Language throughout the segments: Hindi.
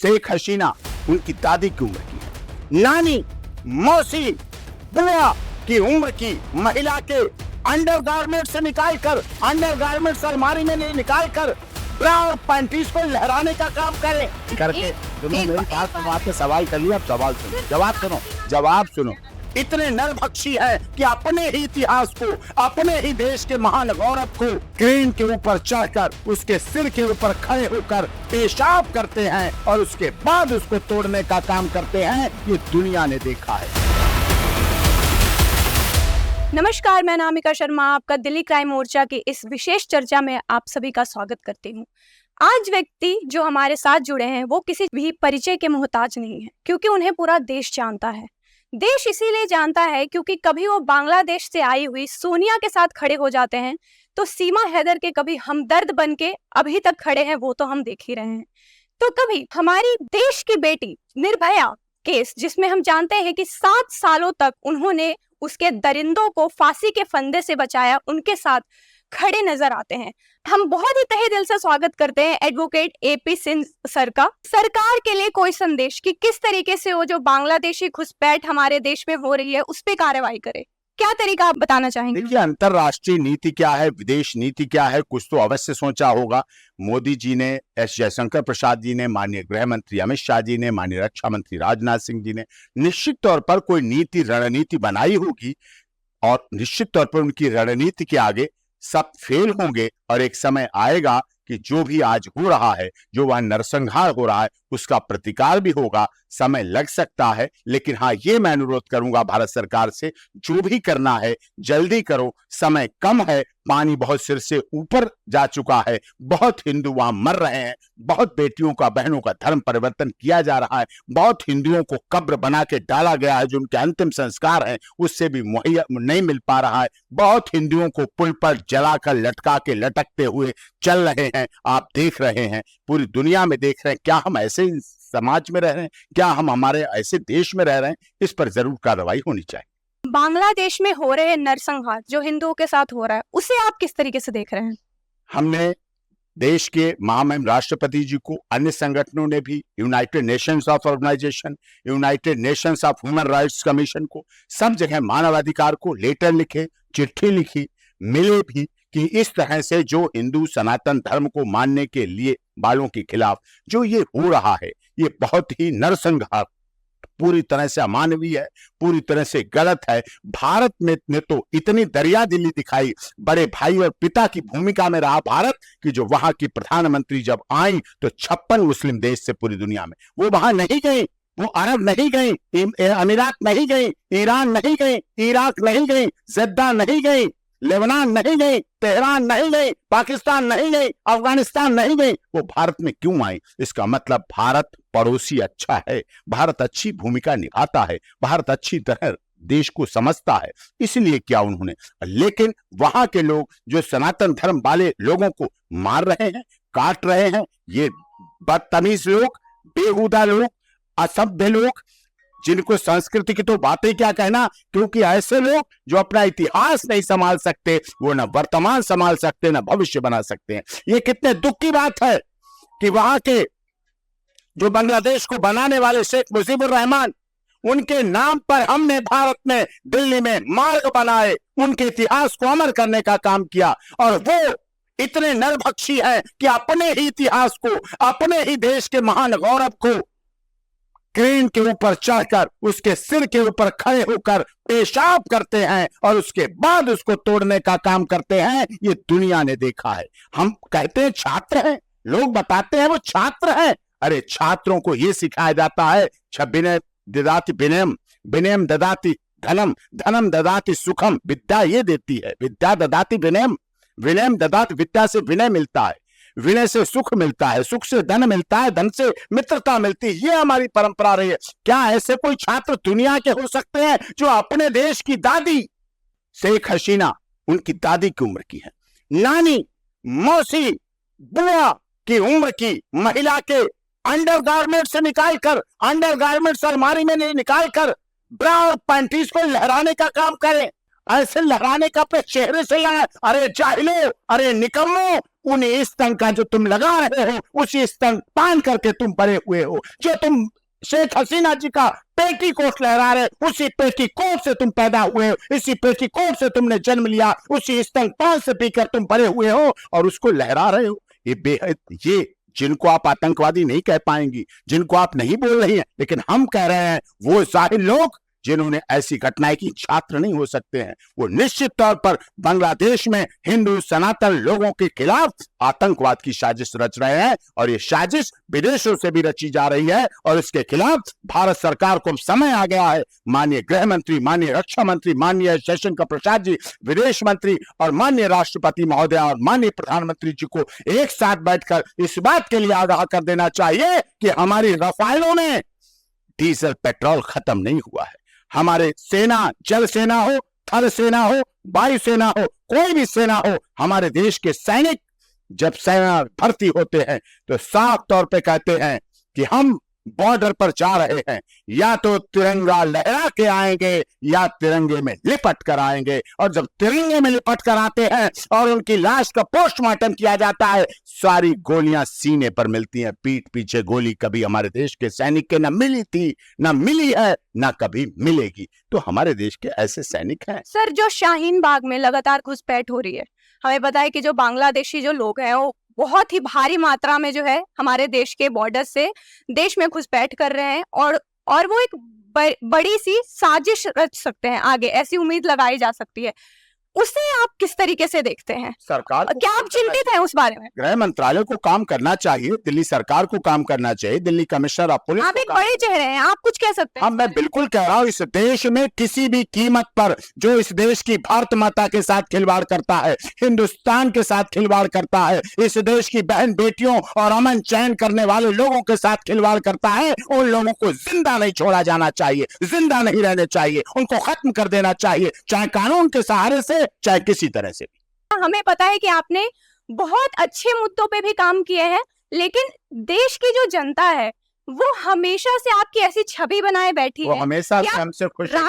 शेख हसीना उनकी दादी की उम्र की है। नानी, मौसी, बुआ की उम्र की महिला के अंडरगारमेंट से निकालकर, अंडरगारमेंट्स अलमारी में नहीं निकालकर ब्रा और पैंटीज को लहराने का काम करें करके तुमने मेरी बात पे सवाल कर लिया। अब सवाल सुनो, जवाब सुनो। इतने नरभक्षी है कि अपने ही इतिहास को, अपने ही देश के महान गौरव को क्रेन के ऊपर चढ़कर उसके सिर के ऊपर खड़े होकर पेशाब करते हैं और उसके बाद उसको तोड़ने का काम करते हैं। ये दुनिया ने देखा है। नमस्कार, मैं नामिका शर्मा आपका दिल्ली क्राइम मोर्चा की इस विशेष चर्चा में आप सभी का स्वागत करती हूँ। आज व्यक्ति जो हमारे साथ जुड़े हैं वो किसी भी परिचय के मोहताज नहीं है, क्योंकि उन्हें पूरा देश जानता है। देश इसीलिए जानता है क्योंकि कभी वो बांग्लादेश से आई हुई सोनिया के साथ खड़े हो जाते हैं तो सीमा हैदर के कभी हमदर्द बन के अभी तक खड़े हैं, वो तो हम देख ही रहे हैं। तो कभी हमारी देश की बेटी निर्भया केस, जिसमें हम जानते हैं कि 7 सालों तक उन्होंने उसके दरिंदों को फांसी के फंदे से बचाया, उनके साथ खड़े नजर आते हैं। हम बहुत ही तहे दिल से स्वागत करते हैं एडवोकेट एपी सिंह सर का। सरकार के लिए कोई संदेश कि किस तरीके से वो जो बांग्लादेशी घुसपैठ हमारे देश में हो रही है उस पे कार्रवाई करे, क्या तरीका आप बताना चाहेंगे? देखिए, अंतरराष्ट्रीय नीति क्या है, विदेश नीति क्या है, कुछ तो अवश्य सोचा होगा। मोदी जी ने, एस जयशंकर प्रसाद जी ने, माननीय गृह मंत्री अमित शाह जी ने, माननीय रक्षा मंत्री राजनाथ सिंह जी ने निश्चित तौर पर कोई नीति रणनीति बनाई होगी और निश्चित तौर पर उनकी रणनीति के आगे सब फेल होंगे और एक समय आएगा कि जो भी आज हो रहा है, जो वह नरसंहार हो रहा है, उसका प्रतिकार भी होगा। समय लग सकता है, लेकिन हाँ, ये मैं अनुरोध करूंगा भारत सरकार से, जो भी करना है जल्दी करो। समय कम है, पानी बहुत सिर से ऊपर जा चुका है, बहुत हिंदू वहां मर रहे हैं, बहुत बेटियों का, बहनों का धर्म परिवर्तन किया जा रहा है, बहुत हिंदुओं को कब्र बना के डाला गया है, जो उनके अंतिम संस्कार हैं उससे भी मुहैया नहीं मिल पा रहा है, बहुत हिंदुओं को पुल पर जलाकर लटका के लटकते हुए चल रहे हैं। आप देख रहे हैं, पूरी दुनिया में देख रहे हैं। क्या हम ऐसे समाज में रह रहे हैं? क्या हम हमारे ऐसे देश में रह रहे हैं? इस पर जरूर कार्रवाई होनी चाहिए। बांग्लादेश में हो रहे नरसंहार जो हिंदुओं के साथ हो रहा है, उसे आप किस तरीके से देख रहे हैं? हमने देश के महामहिम राष्ट्रपति जी को, अन्य संगठनों ने भी, United Nations of Organisation, United Nations of Human Rights Commission को, सब जगह मानवाधिकार को लेटर लिखे, चिट्ठी लिखी, मिले भी कि इस तरह से जो हिंदू सनातन धर्म को मानने के लिए वालों के खिलाफ जो ये हो रहा है, ये बहुत ही नरसंहार, पूरी तरह से अमानवीय है, पूरी तरह से गलत है। भारत में ने तो इतनी दरिया दिली दिखाई, बड़े भाई और पिता की भूमिका में रहा भारत, कि जो वहां की प्रधानमंत्री जब आई तो 56 मुस्लिम देश से पूरी दुनिया में, वो वहां नहीं गई, वो अरब नहीं गई, अमीरात नहीं गई, ईरान नहीं गई, इराक नहीं गई, जद्दा नहीं गई, लेबनान नहीं गई, तेहरान नहीं गई, पाकिस्तान नहीं गई, अफगानिस्तान नहीं गई, वो भारत में क्यों आई? इसका मतलब भारत पड़ोसी अच्छा है, भारत अच्छी भूमिका निभाता है, भारत अच्छी तरह देश को समझता है, इसलिए क्या उन्होंने। लेकिन वहां के लोग जो सनातन धर्म वाले लोगों को मार रहे हैं, काट रहे हैं, ये बदतमीज लोग, बेहुदा लोग, असभ्य लोग, जिनको संस्कृति की तो बातें क्या कहना, क्योंकि ऐसे लोग जो अपना इतिहास नहीं संभाल सकते, वो न वर्तमान संभाल सकते, न भविष्य बना सकते हैं। ये कितने दुख की बात है कि वहां के जो बांग्लादेश को बनाने वाले शेख मुजीबुर रहमान, उनके नाम पर हमने भारत में, दिल्ली में मार्ग बनाए, उनके इतिहास को अमर करने का काम किया, और वो इतने नरभक्षी है कि अपने ही इतिहास को, अपने ही देश के महान गौरव को क्रेन के ऊपर चढ़कर उसके सिर के ऊपर खड़े होकर पेशाब करते हैं और उसके बाद उसको तोड़ने का काम करते हैं। ये दुनिया ने देखा है। हम कहते हैं छात्र हैं, लोग बताते हैं वो छात्र हैं। अरे छात्रों को ये सिखाया जाता है, विनय ददाति विनयम, विनयम ददाति धनम, धनम ददाति सुखम। विद्या ये देती है, विद्या ददाति विनयम, विनयम ददाति, विद्या से विनय मिलता है, विनय से सुख मिलता है, सुख से धन मिलता है, धन से मित्रता मिलती है। ये हमारी परंपरा रही है। क्या ऐसे कोई छात्र दुनिया के हो सकते हैं जो अपने देश की दादी, शेख हसीना उनकी दादी की उम्र की है, नानी, मौसी, बुआ की उम्र की महिला के अंडरगारमेंट से निकालकर, अंडरगारमेंट्स अलमारी में नहीं निकालकर ब्रा और पैंटीज को लहराने का काम करें? ऐसे लहराने का अपने चेहरे से लगा, अरे जाहिलो, अरे निकम्मो, उन स्तन का जो तुम लगा रहे हो उसी स्तन पान करके तुम बड़े हुए हो। जो तुम शेख हसीना जी का पेटी कोट लहरा रहे, उसी पेटी कोट से तुम पैदा हुए हो, इसी पेटी कोट से तुमने जन्म लिया, उसी स्तन पान से पीकर तुम बड़े हुए हो और उसको लहरा रहे हो। ये बेहद, ये जिनको आप आतंकवादी नहीं कह पाएंगी, जिनको आप नहीं बोल रही हैं, लेकिन हम कह रहे हैं, वो जाहिल लोग जिन्होंने ऐसी घटनाएं की छात्र नहीं हो सकते हैं। वो निश्चित तौर पर बांग्लादेश में हिंदू सनातन लोगों के खिलाफ आतंकवाद की साजिश रच रहे हैं और ये साजिश विदेशों से भी रची जा रही है और इसके खिलाफ भारत सरकार को समय आ गया है। माननीय गृह मंत्री, माननीय रक्षा मंत्री, माननीय जयशंकर प्रसाद जी विदेश मंत्री और माननीय राष्ट्रपति महोदय और माननीय प्रधानमंत्री जी को एक साथ बैठकर इस बात के लिए आगाह कर देना चाहिए कि हमारी रफालों में डीजल पेट्रोल खत्म नहीं हुआ है। हमारे सेना, जल सेना हो, थल सेना हो, वायु सेना हो, कोई भी सेना हो, हमारे देश के सैनिक जब सेना भर्ती होते हैं तो साफ तौर पे कहते हैं कि हम बॉर्डर पर जा रहे हैं, या तो तिरंगा लहरा के आएंगे या तिरंगे में लिपट कर आएंगे। और जब तिरंगे में लिपट कर आते हैं और उनकी लाश का पोस्टमार्टम किया जाता है, सारी गोलियां सीने पर मिलती हैं, पीठ पीछे गोली कभी हमारे देश के सैनिक के न मिली थी, न मिली है, न कभी मिलेगी। तो हमारे देश के ऐसे सैनिक हैं। सर, जो शाहीन बाग में लगातार घुसपैठ हो रही है, हमें पता है कि जो बांग्लादेशी जो लोग हैं वो बहुत ही भारी मात्रा में जो है हमारे देश के बॉर्डर से देश में घुसपैठ कर रहे हैं और वो एक बड़ी सी साजिश रच सकते हैं आगे, ऐसी उम्मीद लगाई जा सकती है। उसे आप किस तरीके से देखते हैं? सरकार क्या आप चिंतित हैं उस बारे में? गृह मंत्रालय को काम करना चाहिए, दिल्ली सरकार को काम करना चाहिए, दिल्ली कमिश्नर ऑफ पुलिस। आप एक बड़े चेहरे हैं, आप कुछ कह सकते हैं? हाँ, मैं बिल्कुल कह रहा हूँ, इस देश में किसी भी कीमत पर जो इस देश की भारत माता के साथ खिलवाड़ करता है, हिंदुस्तान के साथ खिलवाड़ करता है, इस देश की बहन बेटियों और अमन चैन करने वाले लोगों के साथ खिलवाड़ करता है, उन लोगों को जिंदा नहीं छोड़ा जाना चाहिए, जिंदा नहीं रहने चाहिए, उनको खत्म कर देना चाहिए, चाहे कानून के सहारे से, चाहे किसी तरह से। हमें पता है कि आपने बहुत अच्छे मुद्दों पे भी काम किए हैं, लेकिन देश की जो जनता है वो हमेशा से आपकी ऐसी छवि बनाए बैठी वो है, हमेशा से हमसे खुश है।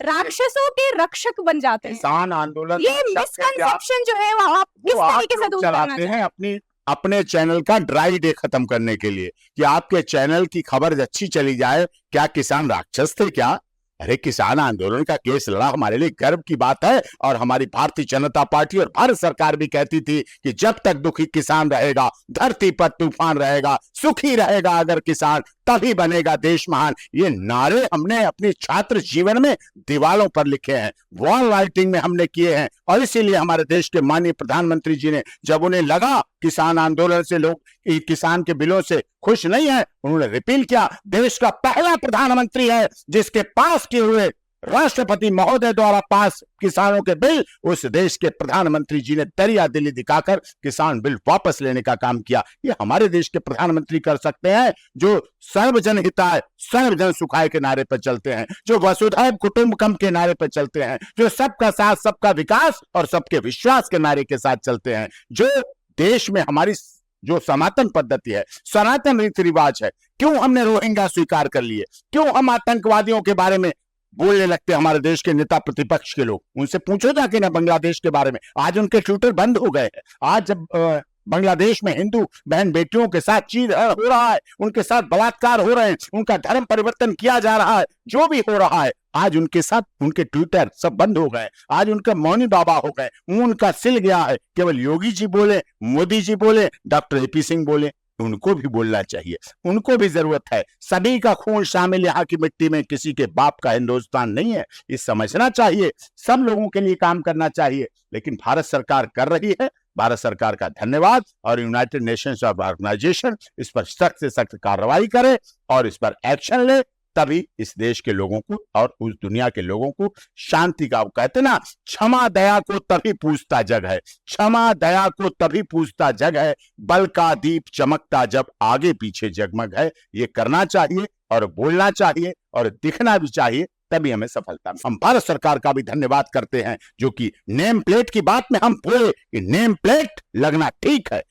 राक्षसों के रक्षक बन जाते हैं। किसान आंदोलन, ये मिसकंसेप्शन जो है वो आप किस तरीके से दूर करना चलाते हैं अपने चैनल का ड्राई डे खत्म करने के लिए कि आपके चैनल की खबर अच्छी चली जाए। क्या किसान राक्षस थे क्या? अरे, किसान आंदोलन का केस लड़ा हमारे लिए गर्व की बात है और हमारी भारतीय जनता पार्टी और भारत सरकार भी कहती थी कि जब तक दुखी किसान रहेगा धरती पर तूफान रहेगा, सुखी रहेगा अगर किसान तभी बनेगा देश महान। ये नारे हमने अपने छात्र जीवन में दीवारों पर लिखे हैं, वॉल राइटिंग में हमने किए हैं और इसीलिए हमारे देश के माननीय प्रधानमंत्री जी ने, जब उन्हें लगा किसान आंदोलन से लोग किसान के बिलों से खुश नहीं है, उन्होंने रिपील किया। देश का पहला प्रधानमंत्री है जिसके पास किए हुए राष्ट्रपति महोदय द्वारा पास किसानों के बिल, उस देश के प्रधानमंत्री जी ने दरिया दिली दिखाकर किसान बिल वापस लेने का काम किया। ये हमारे देश के प्रधानमंत्री कर सकते हैं जो सर्वजन हिताय सर्वजन सुखाय के नारे पर चलते हैं, जो वसुधैव कुटुंबकम के नारे पर चलते हैं, जो सबका साथ सबका विकास और सबके विश्वास के नारे के साथ चलते हैं, जो देश में हमारी जो सनातन पद्धति है, सनातन रीति रिवाज है। क्यों हमने रोहिंग्या स्वीकार कर लिए? क्यों हम आतंकवादियों के बारे में बोलने लगते हैं? हमारे देश के नेता प्रतिपक्ष के लोग, उनसे पूछो जाके ना बांग्लादेश के बारे में। आज उनके ट्विटर बंद हो गए हैं। आज जब बांग्लादेश में हिंदू बहन बेटियों के साथ चीज हो रहा है, उनके साथ बलात्कार हो रहे हैं, उनका धर्म परिवर्तन किया जा रहा है, जो भी हो रहा है, आज उनके साथ उनके ट्विटर सब बंद हो गए। आज उनका मौनी बाबा हो गए, उनका सिल गया है। केवल योगी जी बोले, मोदी जी बोले, डॉक्टर एपी सिंह बोले, उनको भी बोलना चाहिए, उनको भी जरूरत है। सभी का खून शामिल यहाँ की मिट्टी में, किसी के बाप का हिंदुस्तान नहीं है, ये समझना चाहिए। सब लोगों के लिए काम करना चाहिए, लेकिन भारत सरकार कर रही है। भारत सरकार का धन्यवाद और यूनाइटेड नेशंस ऑर्गेनाइजेशन इस पर सख्त से सख्त कार्रवाई करे और इस पर एक्शन ले, तभी इस देश के लोगों को और उस दुनिया के लोगों को शांति का, कहते ना, क्षमा दया को तभी पूछता जग है, क्षमा दया को तभी पूछता जग है, बल का दीप चमकता जब आगे पीछे जगमग है। ये करना चाहिए और बोलना चाहिए और दिखना भी चाहिए, तभी हमें सफलता। हम भारत सरकार का भी धन्यवाद करते हैं जो कि नेम प्लेट की बात में हम बोले कि नेम प्लेट लगना ठीक है,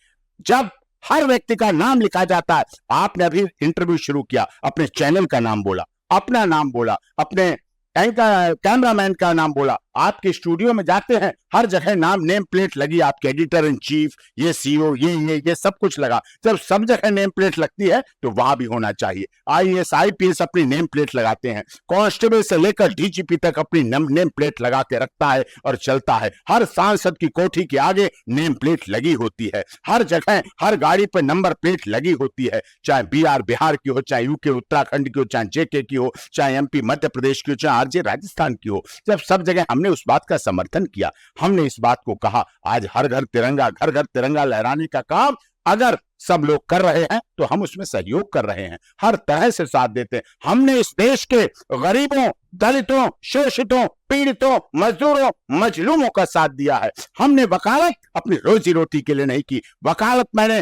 जब हर व्यक्ति का नाम लिखा जाता है। आपने अभी इंटरव्यू शुरू किया, अपने चैनल का नाम बोला, अपना नाम बोला, अपने कैमरामैन का नाम बोला, आपके स्टूडियो में जाते हैं, हर जगह नाम नेम प्लेट लगी, आपके एडिटर इन चीफ, ये सीईओ, ये सब कुछ लगा। जब सब जगह नेम प्लेट लगती है तो वहां भी होना चाहिए। आईएएस आईपीएस अपनी नेम प्लेट लगाते हैं, कांस्टेबल से लेकर डीजीपी तक अपनी नेम प्लेट लगा के रखता है और चलता है। हर सांसद की कोठी के आगे नेम प्लेट लगी होती है, हर जगह हर गाड़ी पर नंबर प्लेट लगी होती है, चाहे बिहार की हो, चाहे यूके उत्तराखंड की हो, चाहे जेके की हो, चाहे एमपी मध्य प्रदेश की हो, चाहे आरजे राजस्थान की हो। जब सब जगह हमने उस बात का समर्थन किया, हमने इस बात को कहा, आज हर घर तिरंगा लहराने का काम अगर सब लोग कर रहे हैं तो हम उसमें सहयोग कर रहे हैं, हर तरह से साथ देते हैं। हमने इस देश के गरीबों, दलितों, शोषितों, पीड़ितों, मजदूरों, मजलूमों का साथ दिया है। हमने वकालत अपनी रोजी रोटी के लिए नहीं की, वकालत मैंने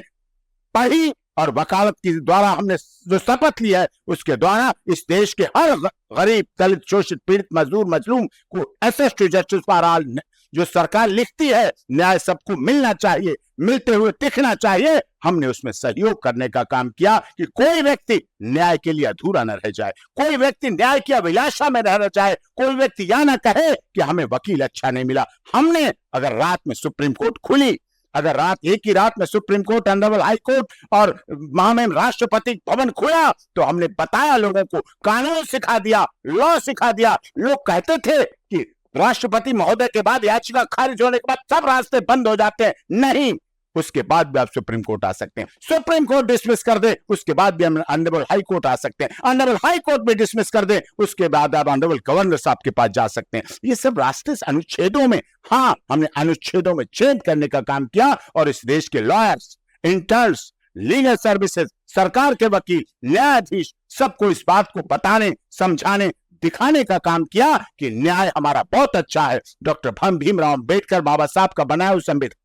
पढ़ी और वकालत के द्वारा हमने जो शपथ लिया है उसके द्वारा इस देश के हर गरीब, दलित, शोषित, पीड़ित, मजदूर, मजलूम को access to justice for all जो सरकार लिखती है, न्याय सबको मिलना चाहिए, मिलते हुए दिखना चाहिए, हमने उसमें सहयोग करने का काम किया कि कोई व्यक्ति न्याय के लिए अधूरा न रह जाए, कोई व्यक्ति न्याय की अभिलाषा में रह जाए, कोई व्यक्ति यह ना कहे कि हमें वकील अच्छा नहीं मिला। हमने अगर रात में सुप्रीम कोर्ट खुली, अगर एक ही रात में supreme court, honourable high court और महामहिम राष्ट्रपति भवन खुला तो हमने बताया, लोगों को कानून सिखा दिया, लॉ सिखा दिया। लोग कहते थे कि राष्ट्रपति महोदय के बाद याचिका खारिज होने के बाद सब रास्ते बंद हो जाते हैं, नहीं, उसके बाद भी आप सुप्रीम कोर्ट आ सकते हैं, सुप्रीम कोर्ट डिसमिस कर दे उसके बाद भी हम ऑनरेबल हाई कोर्ट आ सकते हैं, ऑनरेबल हाई कोर्ट भी डिसमिस कर दे उसके बाद आप ऑनरेबल गवर्नर साहब के पास जा सकते हैं। ये सब रास्ते अनुच्छेदों में, हाँ, हमने अनुच्छेदों में चेंज करने का काम किया और इस देश के लॉयर्स, इंटर्न्स, लीगल सर्विसेज, सरकार के वकील, न्यायाधीश सबको इस बात को बताने, समझाने, दिखाने का काम किया कि न्याय हमारा बहुत अच्छा है। डॉक्टर भीमराव अंबेडकर बाबा साहब का बनाया हुआ संविधान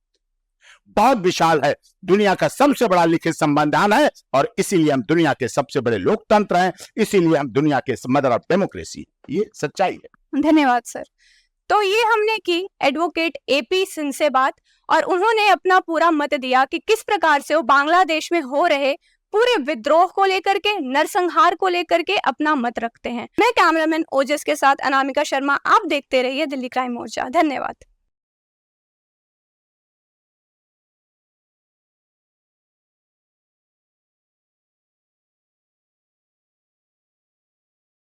बहुत विशाल है, दुनिया का सबसे बड़ा लिखित संविधान है और इसीलिए हम दुनिया के सबसे बड़े लोकतंत्र हैं, इसीलिए हम दुनिया के मदर ऑफ डेमोक्रेसी, ये सच्चाई है। धन्यवाद सर। तो ये हमने की एडवोकेट एपी सिंह से बात और उन्होंने अपना पूरा मत दिया कि किस प्रकार से वो बांग्लादेश में हो रहे पूरे विद्रोह को लेकर के, नरसंहार को लेकर के अपना मत रखते हैं। मैं कैमरामैन ओजस के साथ अनामिका शर्मा, आप देखते रहिए दिल्ली क्राइम मोर्चा। धन्यवाद।